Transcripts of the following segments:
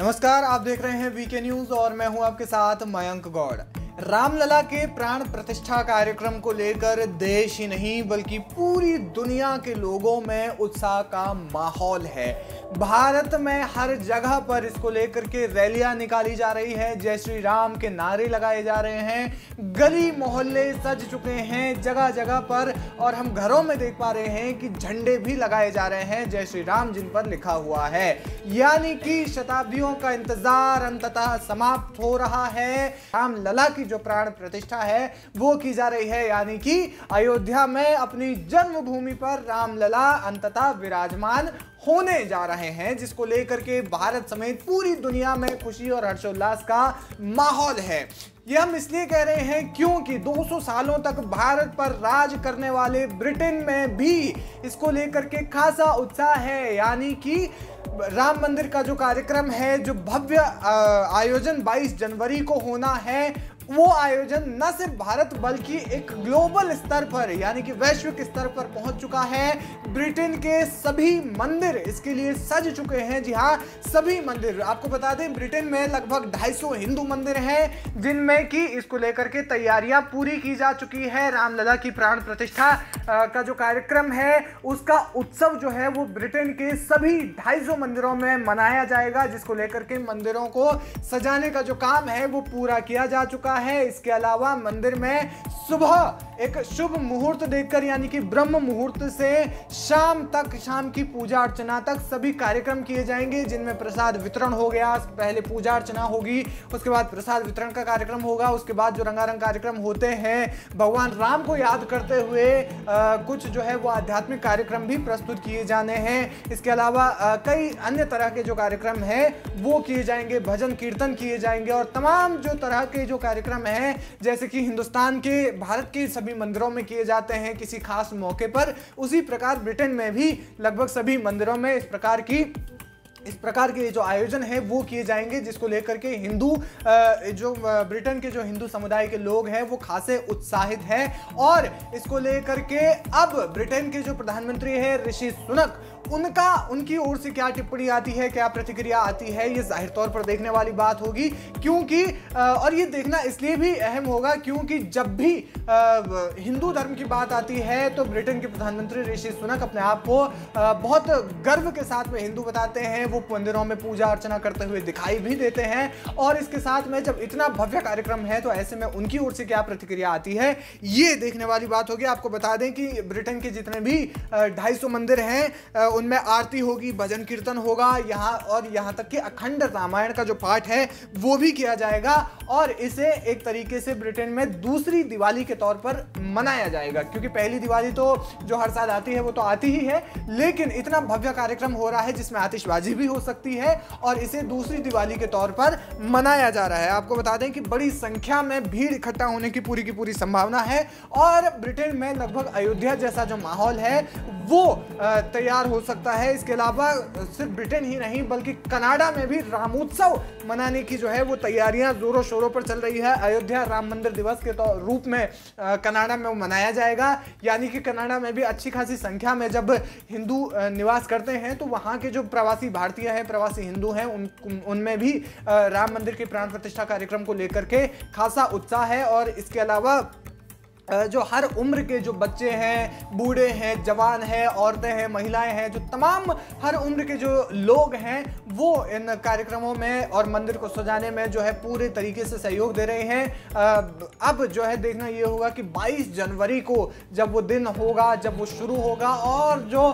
नमस्कार, आप देख रहे हैं वीके न्यूज और मैं हूं आपके साथ मयंक गौड़। रामलला के प्राण प्रतिष्ठा कार्यक्रम को लेकर देश ही नहीं बल्कि पूरी दुनिया के लोगों में उत्साह का माहौल है। भारत में हर जगह पर इसको लेकर के रैलियां निकाली जा रही है, जय श्री राम के नारे लगाए जा रहे हैं, गली मोहल्ले सज चुके हैं जगह जगह पर, और हम घरों में देख पा रहे हैं कि झंडे भी लगाए जा रहे हैं जय श्री राम जिन पर लिखा हुआ है। यानी कि शताब्दियों का इंतजार अंततः समाप्त हो रहा है। रामलला की जो प्राण प्रतिष्ठा है वो की जा रही है, यानी कि अयोध्या में अपनी जन्मभूमि पर रामलला अंततः विराजमान होने जा रहे हैं, जिसको लेकर के भारत समेत पूरी दुनिया में खुशी और हर्षोल्लास का माहौल है। ये हम इसलिए कह रहे हैं क्योंकि 200 सालों तक भारत पर राज करने वाले ब्रिटेन में भी इसको लेकर के खासा उत्साह है। यानी कि राम मंदिर का जो कार्यक्रम है, जो भव्य आयोजन 22 जनवरी को होना है, वो आयोजन न सिर्फ भारत बल्कि एक ग्लोबल स्तर पर यानी कि वैश्विक स्तर पर पहुंच चुका है। ब्रिटेन के सभी मंदिर इसके लिए सज चुके हैं। जी हाँ, सभी मंदिर। आपको बता दें, ब्रिटेन में लगभग 250 हिंदू मंदिर हैं जिनमें कि इसको लेकर के तैयारियां पूरी की जा चुकी है। रामलला की प्राण प्रतिष्ठा का जो कार्यक्रम है उसका उत्सव जो है वो ब्रिटेन के सभी 250 मंदिरों में मनाया जाएगा, जिसको लेकर के मंदिरों को सजाने का जो काम है वो पूरा किया जा चुका है। इसके अलावा मंदिर में सुबह एक शुभ मुहूर्त देखकर यानी कि ब्रह्म मुहूर्त से शाम तक, शाम की पूजा अर्चना तक सभी कार्यक्रम किए जाएंगे, जिनमें प्रसाद वितरण हो गया, पहले पूजा अर्चना होगी, उसके बाद प्रसाद वितरण का कार्यक्रम होगा, उसके बाद जो रंगारंग कार्यक्रम होते हैं भगवान राम को याद करते हुए कुछ जो है वो आध्यात्मिक कार्यक्रम भी प्रस्तुत किए जाने हैं। इसके अलावा कई अन्य तरह के जो कार्यक्रम है वो किए जाएंगे, भजन कीर्तन किए जाएंगे, और तमाम जो तरह के जो कार्यक्रम है जैसे कि हिंदुस्तान के, भारत के सभी मंदिरों में किए जाते हैं किसी खास मौके पर, उसी प्रकार ब्रिटेन में भी लगभग सभी मंदिरों में इस प्रकार के जो आयोजन है वो किए जाएंगे, जिसको लेकर के हिंदू जो ब्रिटेन के जो हिंदू समुदाय के लोग हैं वो खासे उत्साहित हैं। और इसको लेकर के अब ब्रिटेन के जो प्रधानमंत्री है ऋषि सुनक, उनकी ओर से क्या टिप्पणी आती है, क्या प्रतिक्रिया आती है, ये जाहिर तौर पर देखने वाली बात होगी। क्योंकि और ये देखना इसलिए भी अहम होगा क्योंकि जब भी हिंदू धर्म की बात आती है तो ब्रिटेन के प्रधानमंत्री ऋषि सुनक अपने आप को बहुत गर्व के साथ में हिंदू बताते हैं। वो मंदिरों में पूजा अर्चना करते हुए दिखाई भी देते हैं, और इसके साथ में जब इतना भव्य कार्यक्रम है तो ऐसे में उनकी ओर से क्या प्रतिक्रिया आती है ये देखने वाली बात होगी। आपको बता दें कि ब्रिटेन के जितने भी 250 मंदिर हैं उनमें आरती होगी, भजन कीर्तन होगा, यहाँ तक कि अखंड रामायण का जो पाठ है वो भी किया जाएगा, और इसे एक तरीके से ब्रिटेन में दूसरी दिवाली के तौर पर मनाया जाएगा। क्योंकि पहली दिवाली तो जो हर साल आती है वो तो आती ही है, लेकिन इतना भव्य कार्यक्रम हो रहा है जिसमें आतिशबाजी भी हो सकती है, और इसे दूसरी दिवाली के तौर पर मनाया जा रहा है। आपको बता दें कि बड़ी संख्या में भीड़ इकट्ठा होने की पूरी संभावना है, और ब्रिटेन में लगभग अयोध्या जैसा जो माहौल है वो तैयार हो सकता है। इसके अलावा सिर्फ ब्रिटेन ही नहीं बल्कि कनाडा में भी रामोत्सव मनाने की जो है वो तैयारियां जोरों शोरों पर चल रही है। अयोध्या राम मंदिर दिवस के रूप में कनाडा में मनाया जाएगा। यानी कि कनाडा में भी अच्छी खासी संख्या में जब हिंदू निवास करते हैं तो वहाँ के जो प्रवासी भारतीय हैं, प्रवासी हिंदू हैं, उनमें भी राम मंदिर के प्राण प्रतिष्ठा कार्यक्रम को लेकर के खासा उत्साह है। और इसके अलावा जो हर उम्र के जो बच्चे हैं, बूढ़े हैं, जवान हैं, औरतें हैं, महिलाएं हैं, जो तमाम हर उम्र के जो लोग हैं वो इन कार्यक्रमों में और मंदिर को सजाने में जो है पूरे तरीके से सहयोग दे रहे हैं। अब जो है देखना ये होगा कि 22 जनवरी को जब वो दिन होगा, जब वो शुरू होगा, और जो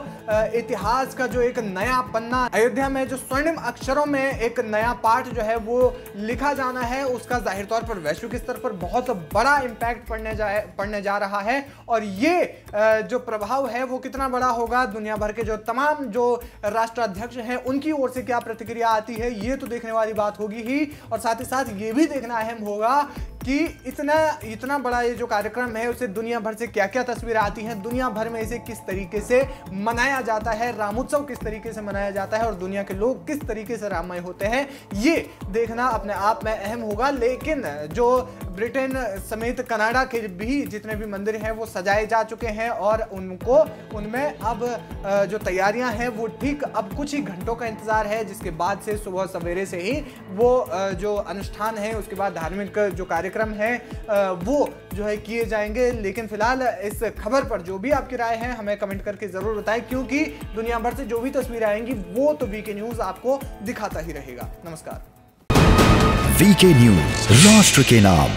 इतिहास का जो एक नया पन्ना, अयोध्या में जो स्वर्णिम अक्षरों में एक नया पाठ जो है वो लिखा जाना है, उसका जाहिर तौर पर वैश्विक स्तर पर बहुत बड़ा इम्पैक्ट पड़ने जा रहा है। और ये जो प्रभाव है वो कितना बड़ा होगा, दुनिया भर के जो तमाम जो राष्ट्राध्यक्ष हैं उनकी ओर से क्या प्रतिक्रिया आती है, ये तो देखने वाली बात होगी ही। और साथ ही साथ ये भी देखना अहम होगा कि इतना बड़ा ये जो कार्यक्रम है उसे दुनिया भर से क्या क्या तस्वीरें आती हैं, दुनिया भर में इसे किस तरीके से मनाया जाता है, रामोत्सव किस तरीके से मनाया जाता है, और दुनिया के लोग किस तरीके से राममय होते हैं, ये देखना अपने आप में अहम होगा। लेकिन जो ब्रिटेन समेत कनाडा के भी जितने भी मंदिर हैं वो सजाए जा चुके हैं और उनमें अब जो तैयारियां हैं वो ठीक अब कुछ ही घंटों का इंतजार है, जिसके बाद से सुबह सवेरे से ही वो जो अनुष्ठान है, उसके बाद धार्मिक जो कार्यक्रम है वो जो है किए जाएंगे। लेकिन फिलहाल इस खबर पर जो भी आपकी राय है हमें कमेंट करके जरूर बताएं, क्योंकि दुनिया भर से जो भी तस्वीरें आएंगी वो तो वीके न्यूज आपको दिखाता ही रहेगा। नमस्कार। वीके न्यूज, राष्ट्र के नाम।